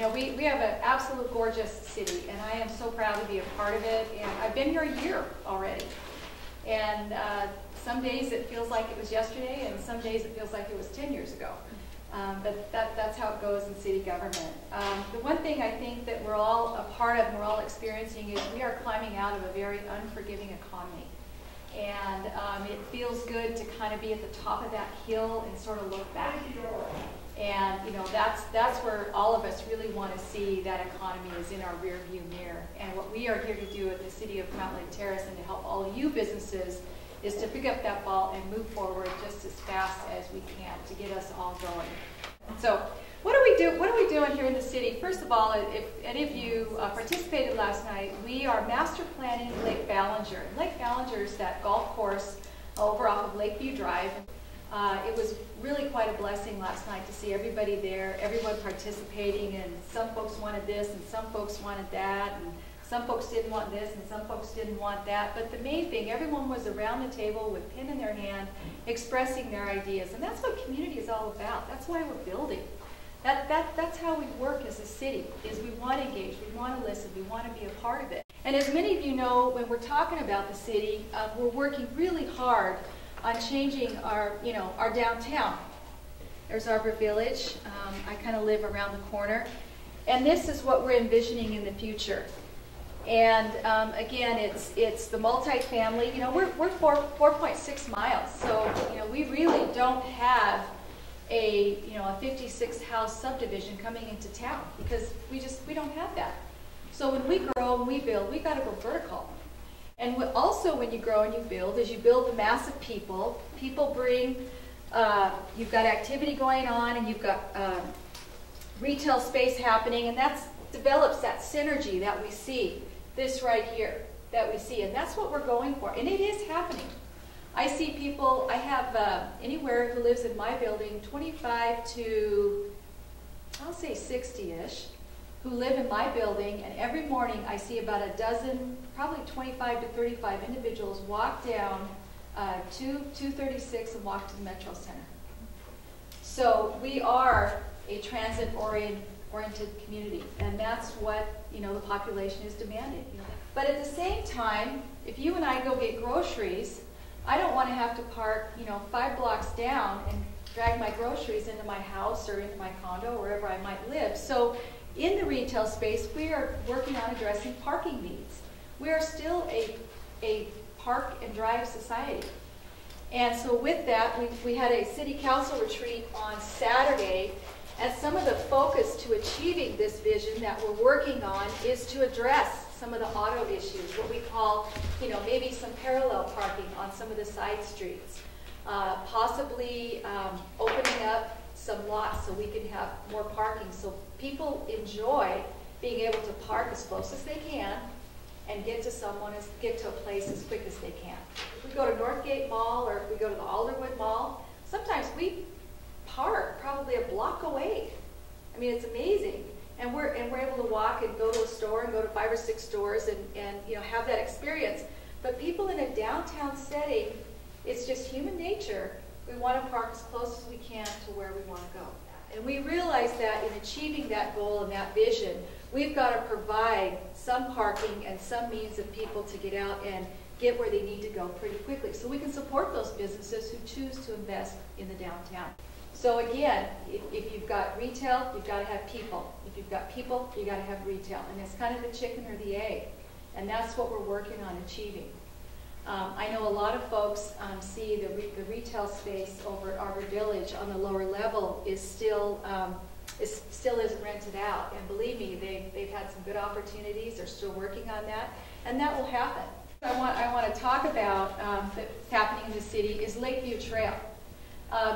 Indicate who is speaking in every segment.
Speaker 1: know, we have an absolute gorgeous city, and I am so proud to be a part of it. And I've been here a year already. And some days it feels like it was yesterday, and some days it feels like it was 10 years ago. But that's how it goes in city government. The one thing I think that we're all a part of and we're all experiencing is we are climbing out of a very unforgiving economy. And it feels good to kind of be at the top of that hill and sort of look back. And you know, that's where all of us really want to see that economy is in our rear view mirror. And what we are here to do at the City of Mountlake Terrace and to help all of you businesses is to pick up that ball and move forward just as fast as we can to get us all going. So what are we doing here in the city? First of all, if any of you participated last night, we are master planning Lake Ballinger. Lake Ballinger is that golf course over off of Lakeview Drive. It was really quite a blessing last night to see everybody there, everyone participating, and some folks wanted this and some folks wanted that, and some folks didn't want this and some folks didn't want that. But the main thing, everyone was around the table with pen in their hand expressing their ideas, and that's what community is all about. That's why we're building. That's how we work as a city, is we want to engage, we want to listen, we want to be a part of it. And as many of you know, when we're talking about the city, we're working really hard on changing our downtown. There's Arbor Village. I kind of live around the corner. And this is what we're envisioning in the future. And again, it's the multi-family. You know, we're 4.6 miles, so you know, we really don't have a 56 house subdivision coming into town because we don't have that. So when we grow and we build, we got to go vertical. And also when you grow and you build, is you build the mass of people. People bring, you've got activity going on, and you've got retail space happening, and that develops that synergy that we see, this right here, that we see. And that's what we're going for, and it is happening. I see people, I have anywhere who lives in my building, 25 to, I'll say 60-ish, who live in my building, and every morning I see about a dozen, probably 25 to 35 individuals walk down 236 and walk to the Metro Center. So we are a transit-oriented community, and that's what the population is demanding. But at the same time, if you and I go get groceries, I don't want to have to park 5 blocks down and drag my groceries into my house or into my condo, wherever I might live. So in the retail space, we are working on addressing parking needs. We are still a park and drive society. And so with that, we had a city council retreat on Saturday, and some of the focus to achieving this vision that we're working on is to address some of the auto issues, what we call, maybe some parallel parking on some of the side streets, possibly opening up some lots so we can have more parking so people enjoy being able to park as close as they can and get to a place as quick as they can. If we go to Northgate Mall or if we go to the Alderwood Mall, sometimes we park probably a block away. I mean, it's amazing. And we're able to walk and go to a store and go to 5 or 6 stores and have that experience. But people in a downtown setting, it's just human nature. We want to park as close as we can to where we want to go. And we realize that in achieving that goal and that vision, we've got to provide some parking and some means of people to get out and get where they need to go pretty quickly. So we can support those businesses who choose to invest in the downtown. So again, if you've got retail, you've got to have people. If you've got people, you've got to have retail. And it's kind of the chicken or the egg. And that's what we're working on achieving. I know a lot of folks see the retail space over at Arbor Village on the lower level is still isn't rented out. And believe me, they've had some good opportunities. They're still working on that. And that will happen. I want to talk about that's happening in the city is Lakeview Trail.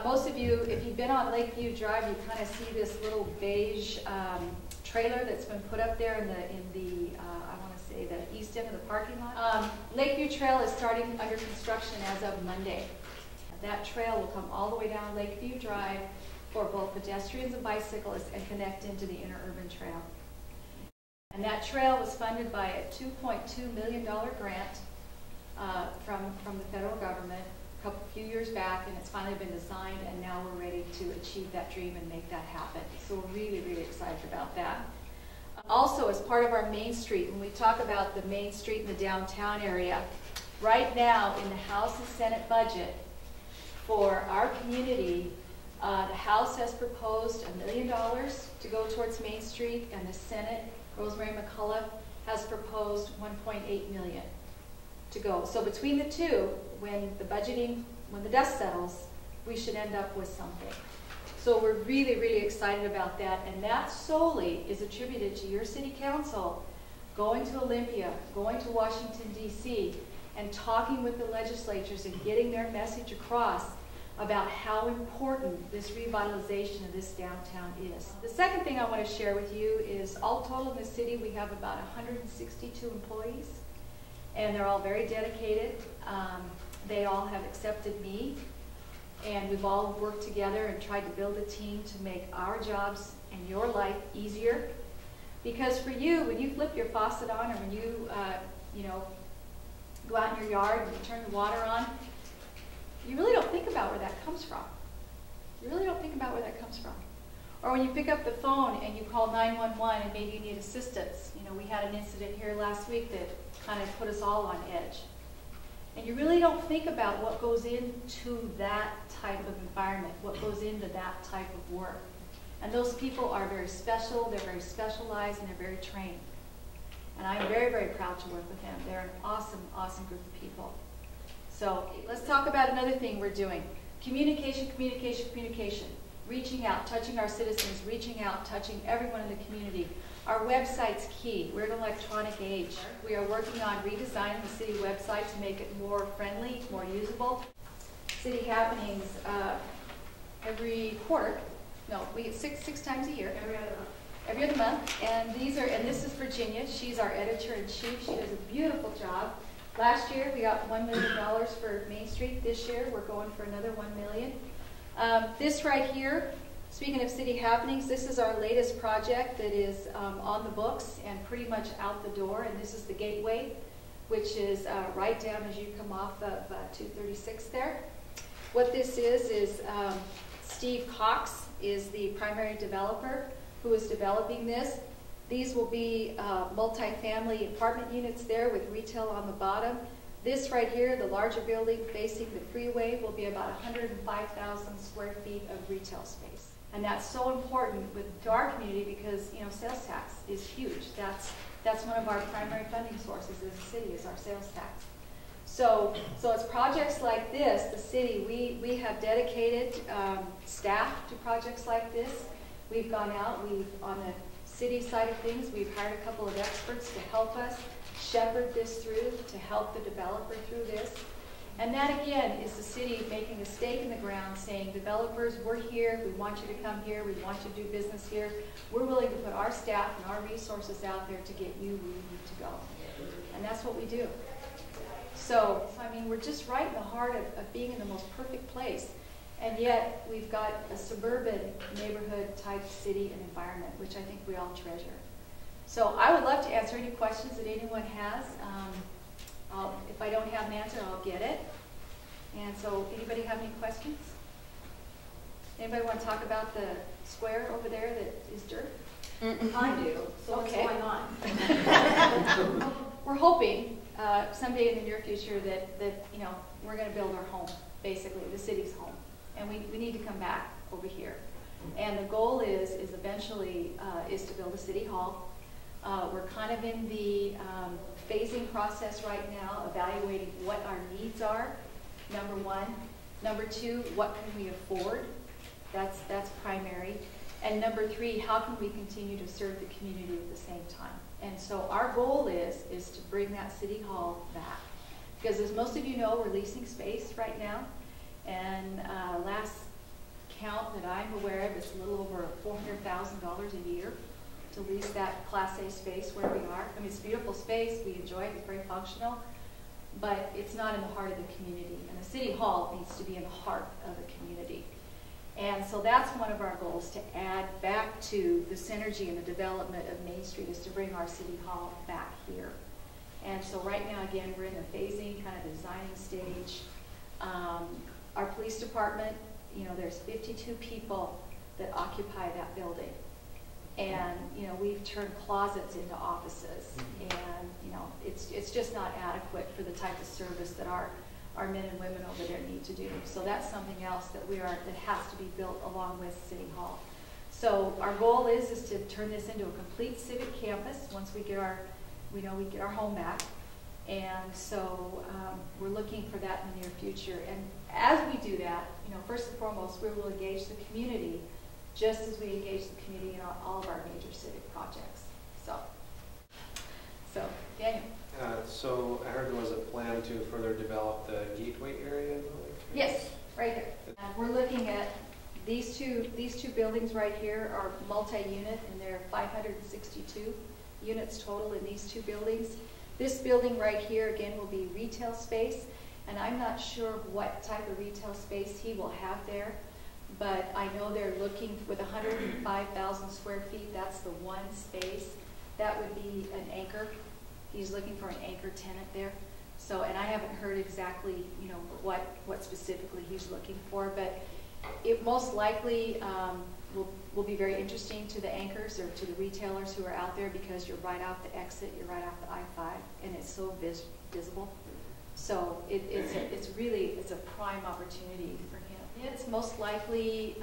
Speaker 1: Most of you, if you've been on Lakeview Drive, you kind of see this little beige trailer that's been put up there in the I want to say the east end of the parking lot. Lakeview Trail is starting under construction as of Monday. That trail will come all the way down Lakeview Drive for both pedestrians and bicyclists and connect into the Interurban Trail. And that trail was funded by a $2.2 million grant from the federal government a few years back, and it's finally been designed, and now we're ready to achieve that dream and make that happen. So we're really, really excited about that. Also, as part of our Main Street, when we talk about the Main Street in the downtown area, right now in the House and Senate budget for our community, the House has proposed $1 million to go towards Main Street, and the Senate, Rosemary McCullough, has proposed $1.8 million to go. So between the two, when the dust settles, we should end up with something. So we're really, really excited about that, and that solely is attributed to your city council going to Olympia, going to Washington, D.C., and talking with the legislatures and getting their message across about how important this revitalization of this downtown is. The second thing I want to share with you is, all total in the city, we have about 162 employees, and they're all very dedicated. They all have accepted me, and we've all worked together and tried to build a team to make our jobs and your life easier. Because for you, when you flip your faucet on, or when you, go out in your yard and you turn the water on, you really don't think about where that comes from. You really don't think about where that comes from. Or when you pick up the phone and you call 911 and maybe you need assistance. You know, we had an incident here last week that kind of put us all on edge. And you really don't think about what goes into that type of environment, what goes into that type of work. And those people are very special, they're very specialized, and they're very trained. And I'm very, very proud to work with them. They're an awesome, awesome group of people. So let's talk about another thing we're doing. Communication, communication, communication. Reaching out, touching our citizens, reaching out, touching everyone in the community. Our website's key. We're in an electronic age. We are working on redesigning the city website to make it more friendly, more usable. City happenings every quarter. No, we get six times a year. Every other month. And this is Virginia. She's our editor-in-chief. She does a beautiful job. Last year we got $1 million for Main Street. This year we're going for another $1 million. This right here, speaking of city happenings, this is our latest project that is on the books and pretty much out the door. And this is the Gateway, which is right down as you come off of 236 there. What this is Steve Cox is the primary developer who is developing this. These will be multi-family apartment units there with retail on the bottom. This right here, the larger building facing the freeway, will be about 105,000 square feet of retail space. And that's so important to our community because, you know, sales tax is huge. That's one of our primary funding sources as a city, is our sales tax. So it's projects like this, the city, we have dedicated staff to projects like this. We've gone out, on the city side of things, we've hired a couple of experts to help us shepherd this through, to help the developer through this. And that again is the city making a stake in the ground, saying, developers, we're here, we want you to come here, we want you to do business here. We're willing to put our staff and our resources out there to get you where you need to go. And that's what we do. So I mean, we're just right in the heart of being in the most perfect place. And yet we've got a suburban neighborhood type city and environment, which I think we all treasure. So I would love to answer any questions that anyone has. If I don't have an answer, I'll get it. And so anybody have any questions? Anybody want to talk about the square over there that is dirt?
Speaker 2: I do. So
Speaker 1: okay.
Speaker 2: What's going on?
Speaker 1: We're hoping someday in the near future that you know, we're going to build our home, basically, the city's home. And we need to come back over here. And the goal is eventually is to build a city hall. We're kind of in the phasing process right now, evaluating what our needs are, number one. Number two, what can we afford? That's primary. And number three, how can we continue to serve the community at the same time? And so our goal is to bring that city hall back. Because as most of you know, we're leasing space right now. And last count that I'm aware of is a little over $400,000 a year to lease that Class A space where we are. I mean, it's a beautiful space. We enjoy it. It's very functional. But it's not in the heart of the community. And the city hall needs to be in the heart of the community. And so that's one of our goals, to add back to the synergy and the development of Main Street, is to bring our city hall back here. And so right now, again, we're in the phasing, kind of designing stage. Our police department, you know, there's 52 people that occupy that building. And, you know, we've turned closets into offices, and, you know, it's just not adequate for the type of service that our men and women over there need to do. So that's something else that that has to be built along with City Hall. So our goal is to turn this into a complete civic campus once we get our home back. And so we're looking for that in the near future. And as we do that, you know, first and foremost, we will engage the community just as we engage the community in all of our major civic projects. So Daniel.
Speaker 3: So I heard there was a plan to further develop the gateway area in the lake.
Speaker 1: Yes, right here. We're looking at these two buildings right here are multi-unit, and there are 562 units total in these two buildings. This building right here, again, will be retail space, and I'm not sure what type of retail space he will have there, but I know they're looking with 105,000 square feet. That's the one space. That would be an anchor. He's looking for an anchor tenant there. So, and I haven't heard exactly, you know, what specifically he's looking for, but it most likely will be very interesting to the anchors or to the retailers who are out there, because you're right off the exit, you're right off the I-5, and it's so visible. So it's a prime opportunity for him. It's most likely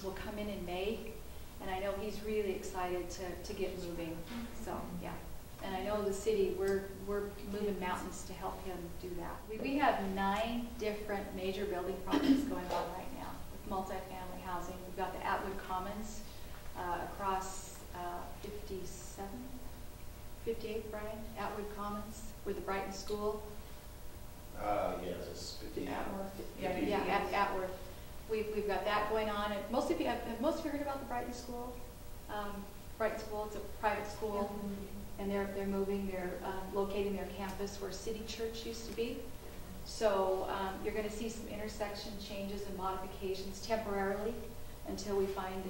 Speaker 1: will come in May, and I know he's really excited to get moving. So yeah. And I know the city, we're moving mountains to help him do that. We have 9 different major building projects going on right now with multifamily housing. We've got the Atwood Commons across 58, Brian, Atwood Commons with the Brighton School.
Speaker 4: Yes, it's 50.
Speaker 1: Atworth. Atworth. We've got that going on. And most of you have heard about the Brighton School? Brighton School, it's a private school. Yeah. And they're moving, they're locating their campus where City Church used to be. So you're going to see some intersection changes and modifications temporarily until we find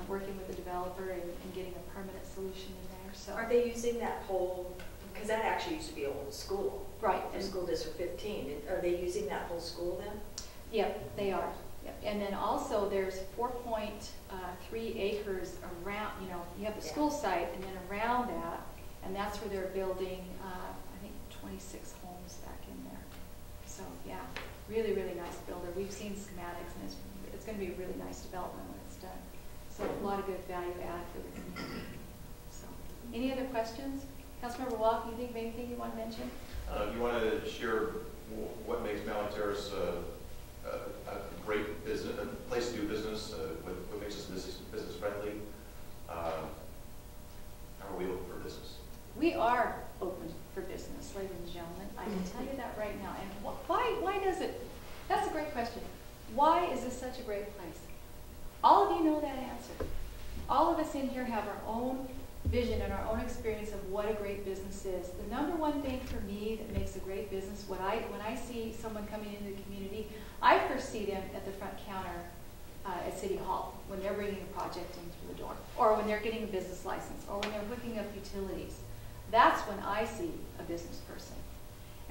Speaker 1: working with the developer and getting a permanent solution in there. So
Speaker 2: are they using that whole, because that actually used to be old school.
Speaker 1: Right.
Speaker 2: In School District 15. Are they using that whole school then?
Speaker 1: Yep, they are. Yep. And then also there's 4.3 acres around, you know, you have the school site, and then around that, and that's where they're building, I think, 26 homes back in there. So yeah, really, really nice builder. We've seen schematics, and it's going to be a really nice development when it's done. So a lot of good value add for the community. So, any other questions? Councilmember Walk, you think of anything you want to mention?
Speaker 4: You want to share what makes Mountlake Terrace a great business, a place to do business, what makes us business friendly? How are we open for business?
Speaker 1: We are open for business, ladies and gentlemen. I can tell you that right now. And why does it? That's a great question. Why is this such a great place? All of you know that answer. All of us in here have our own vision and our own experience of what a great business is. The number one thing for me that makes a great business, when I see someone coming into the community, I first see them at the front counter at City Hall when they're bringing a project in through the door, or when they're getting a business license, or when they're hooking up utilities. That's when I see a business person.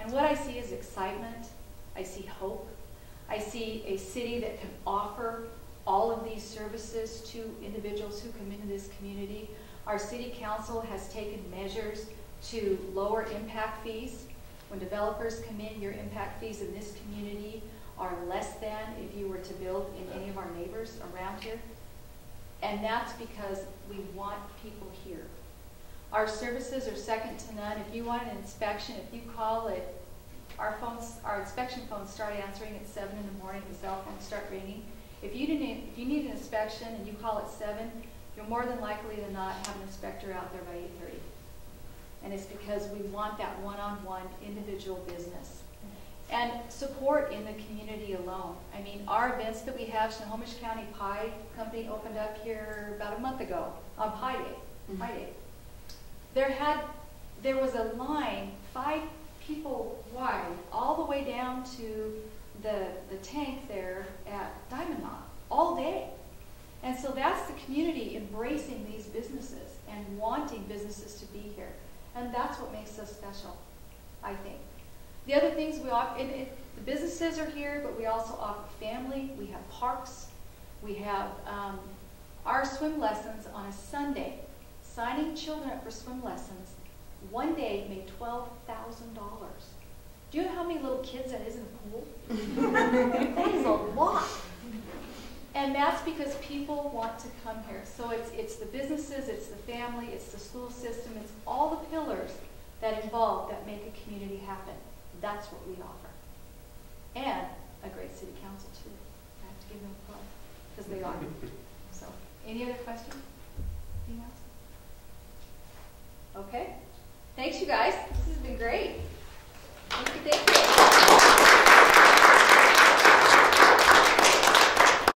Speaker 1: And what I see is excitement. I see hope. I see a city that can offer all of these services to individuals who come into this community. Our city council has taken measures to lower impact fees. When developers come in, your impact fees in this community are less than if you were to build in any of our neighbors around here. And that's because we want people here. Our services are second to none. If you want an inspection, if you call it, our inspection phones start answering at 7 in the morning, the cell phones start ringing. If you need an inspection and you call at 7, you're more than likely than not have an inspector out there by 8:30. And it's because we want that one-on-one individual business. And support in the community alone. I mean, our events that we have, Snohomish County Pie Company opened up here about a month ago on Pie Day. Pie Day. There was a line 5 people wide all the way down to the tank there at Diamond Knot all day. And so that's the community embracing these businesses and wanting businesses to be here. And that's what makes us special, I think. The other things we offer, the businesses are here, but we also offer family. We have parks. We have Our swim lessons on a Sunday, signing children up for swim lessons, one day made $12,000. Do you know how many little kids that is in a pool? That is a lot. And that's because people want to come here. So it's the businesses, it's the family, it's the school system, it's all the pillars that involve, that make a community happen. That's what we offer. And a great city council, too. I have to give them a plug, because they are. So, any other questions? Anything else? Okay.